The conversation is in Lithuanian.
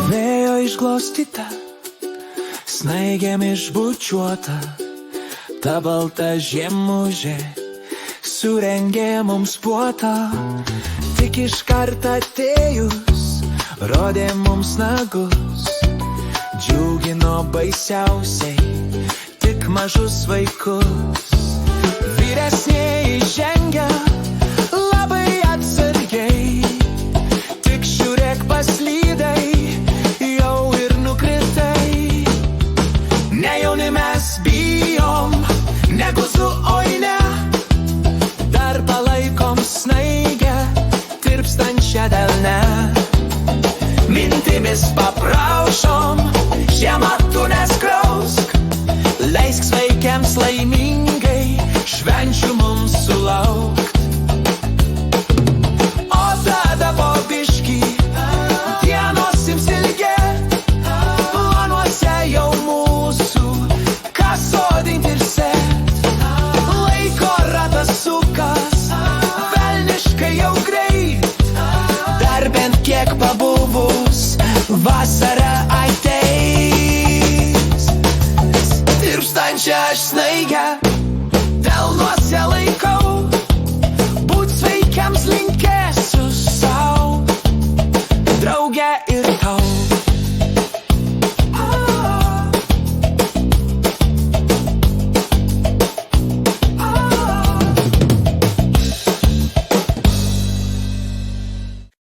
Vėjo išglostyta, snaigėm išbučiuota, ta balta žiemužė surengė mums puotą. Tik iškart atėjus, rodė mums nagus, džiugino baisiausiai tik mažus vaikus. Vyresnieji žengia labai atsargiai, tik žiūrėk paslydai, jau ir nukritai. Ne jauni mes bijom, neguzų oi ne, dar palaikom snaigę, tirpstančią delne. Mintimis paprašom, žiemą tu neskriausk, leisk sveikiams laimingai švenčių mums sulaukt. O tada po biškį dienos ims ilgėt, planuose jau mūsų ką sodint ir sėt. Laiko ratas sukas, velniškai jau greit, dar bent kiek pabuvus vasara ateis. Tirpstančią aš snaigę delnuose laikau, būt sveikiams linkėsiu sau, drauge ir tau.